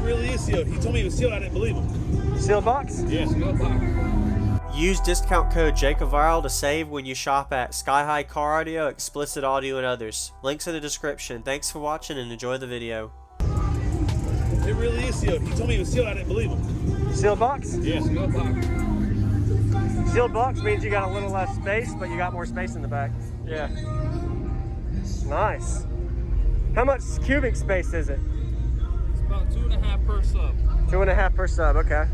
really is sealed. He told me it was sealed. I didn't believe him. Sealed box? Yeah, sealed box. Use discount code JACOBVIRAL to save when you shop at Sky High Car Audio, Explicit Audio, and others. Links in the description. Thanks for watching and enjoy the video. It really is sealed. He told me it was sealed. I didn't believe him. Sealed box? Yeah, sealed box. Sealed box means you got a little less space, but you got more space in the back. Yeah. Nice. How much cubic space is it? It's about 2.5 per sub. 2.5 per sub, okay.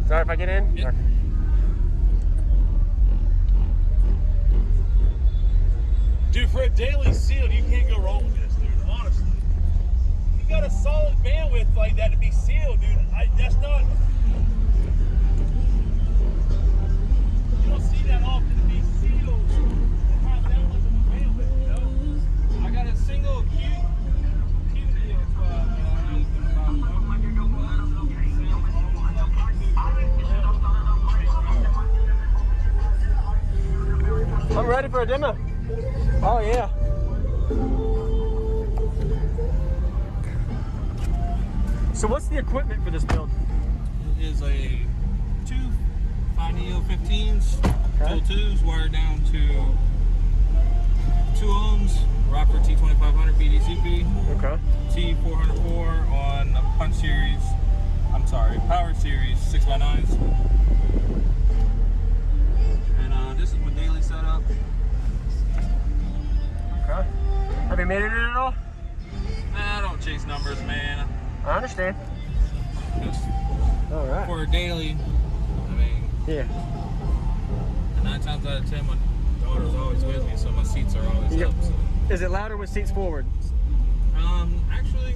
Sorry if I get in? Yep. Dude, for a daily sealed, you can't go wrong with this, dude, honestly. You got a solid bandwidth like that to be sealed, dude. That's not... You don't see that often to be sealed and have that much of a bandwidth, you know? I got a single QD I'm ready for a demo. Oh yeah. So what's the equipment for this build? It is a two 5NEO15s, Okay. dual 2s, wired down to 2 ohms, Rockford T2500 BDCP, Okay. T404 on Punch Series, Power Series 6x9s. And this is my daily setup. Okay. Have you made it in at all? Nah, I don't chase numbers, man. I understand. Just All right. for a daily, I mean, Yeah. 9 times out of 10, my daughter's always with me, so my seats are always Yep. up. So. Is it louder with seats forward? Actually,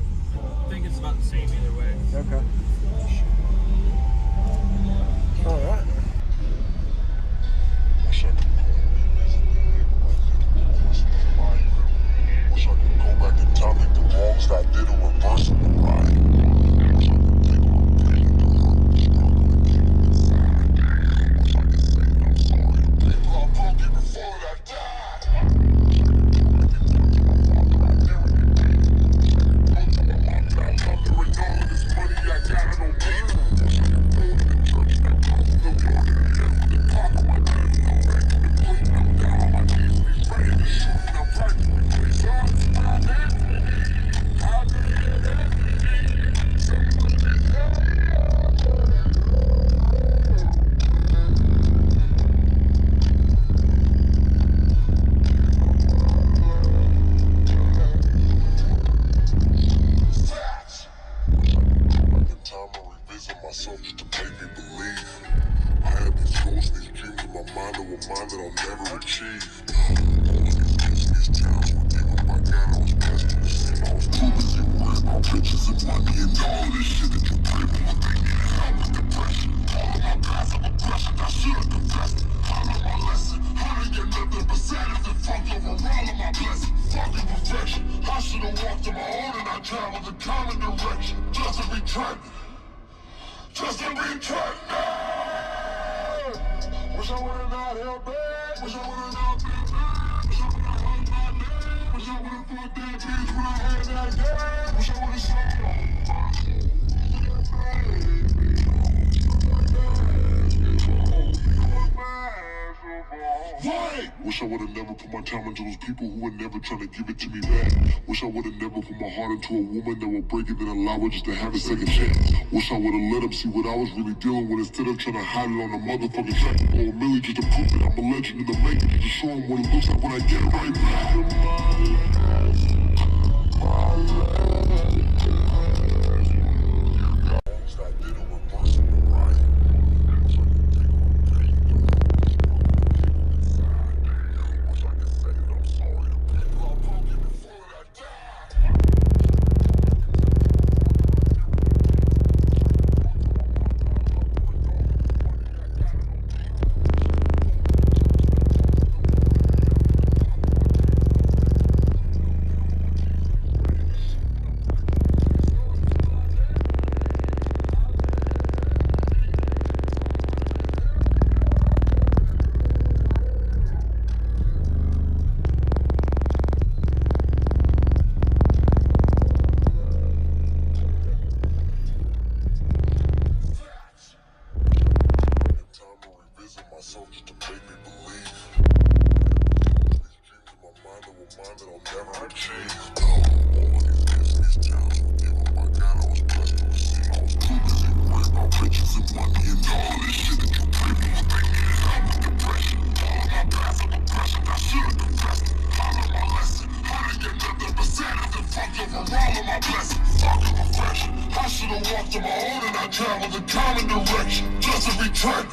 I think it's about the same either way. Okay. All right. Wish I could go back in time, make the wrongs that I did in reverse and right. Wish I could take all the pain, the hurt, the struggle, and keep it inside. Wish I could say that I'm sorry. People are broken before I died. Wish I could go back in time to my father, I never get paid. Wish I could go to my mom that I love her and all of this money I got, I don't need it. Wish I could go to the church that comes to the Lord in the end with the talk of my dreams. I'm back to the plate, I'm down on my knees, be ready to shoot, and I'm practically please God. Myself just to make me believe I have these goals, these dreams in my mind that will mind that I'll never achieve. All of these gifts, these talents were given by God. I was blessed to receive. I was too busy worrying about riches and money and all of this shit that you pray for would make me hell with depression. All of my past of aggression, I should have confessed it. I learned my lesson. I didn't get nothing but sadness and fucked over all of my blessings. Fucking perfection. I should have walked on my own and I traveled the common direction just to be trapped. Just to be trapped. Wish I would've not held back. Wish I would've not been back. Wish I would've held my name. Wish I would've put that bitch when I had that game. Wish I would've shot. Why? Wish I would've never put my time into those people who were never trying to give it to me back. Wish I would've never put my heart into a woman that would break it and allow her just to have a second chance. Wish I would've let them see what I was really dealing with instead of trying to hide it on the motherfucking track. Or merely just to prove that I'm a legend in the making, just to show them what it looks like when I get it right back. blessing. Fucking reflection. I should've walked on my own and I traveled a common direction. Just to return.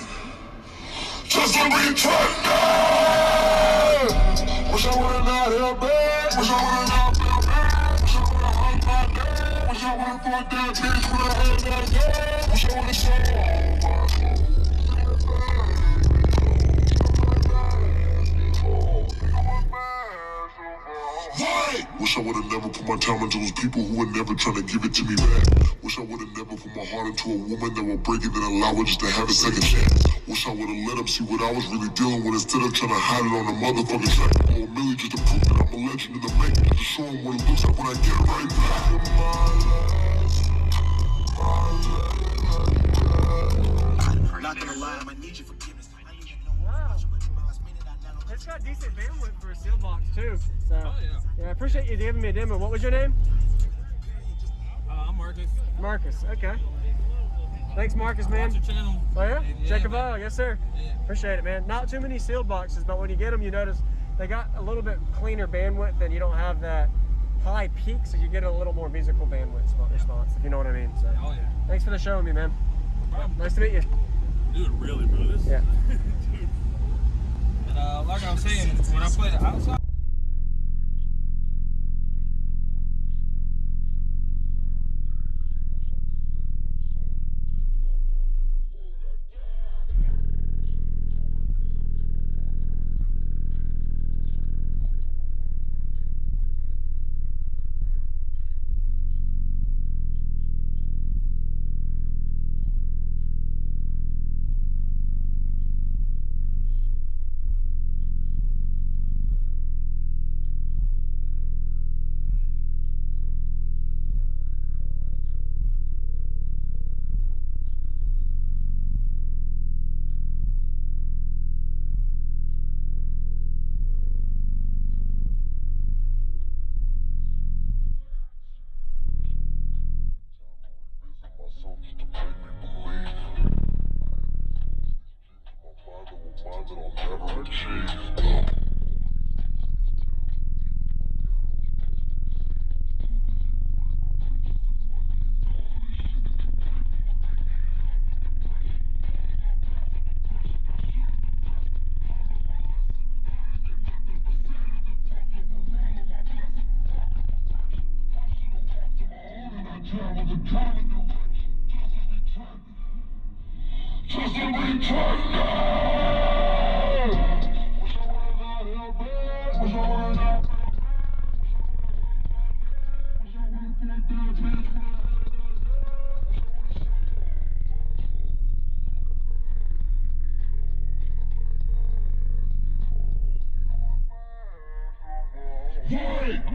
Just to return. Wish I would've not held back. Wish I would've not felt bad. Wish I would've hung my dad. Wish I would've fought that bitch when I had that dad. Wish I would've showed. Wish I would've never put my time into those people who were never trying to give it to me back. Wish I would've never put my heart into a woman that will break it and allow it just to have a second chance. Wish I would've let them see what I was really dealing with instead of trying to hide it on the motherfucking track. Or merely just to prove that I'm a legend in the making, just to show them what it looks like when I get it right back. Not gonna lie, I need your forgiveness. Wow. It's got decent bandwidth for a seal box too. So, Oh, yeah. yeah, I appreciate you giving me a demo. What was your name? I'm Marcus. Marcus. Okay. Thanks, Marcus, man. Watch your channel. Oh yeah? Yeah, Check a man. file, yes sir. Yeah. Appreciate it, man. Not too many sealed boxes, but when you get them, you notice they got a little bit cleaner bandwidth, and you don't have that high peak, so you get a little more musical bandwidth response, if you know what I mean. So, Oh, yeah. thanks for the showing me, man. Nice to meet you. Dude, really, bro. This, Yeah. dude. And like I was saying, when I play the outside.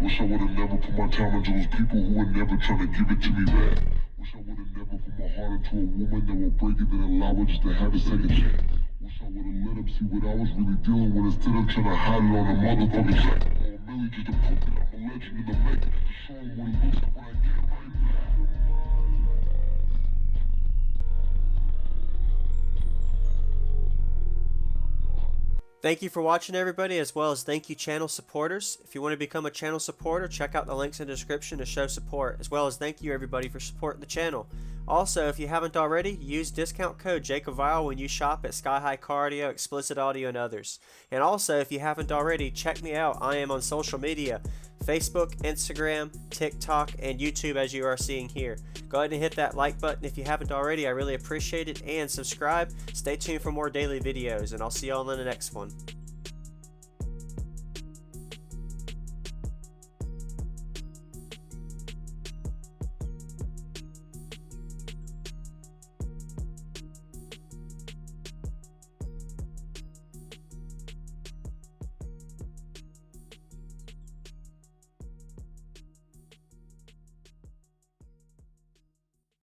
Wish I would've never put my time into those people who were never trying to give it to me back. Wish I would've never put my heart into a woman that will break it and allow it just to have a second chance. Wish I would've let them see what I was really dealing with instead of trying to hide it on the motherfucking track. Or merely just to prove that I'm a legend in the making, just to show them what it looks like when I get it right back. Thank you for watching, everybody, as well as thank you channel supporters. If you want to become a channel supporter, check out the links in the description to show support, as well as thank you everybody for supporting the channel. Also, if you haven't already, use discount code JACOVIRAL when you shop at Sky High Car Audio, Explicit Audio, and others. And also, if you haven't already, check me out. I am on social media, Facebook, Instagram, TikTok, and YouTube, as you are seeing here. Go ahead and hit that like button if you haven't already. I really appreciate it. And subscribe. Stay tuned for more daily videos, and I'll see y'all in the next one.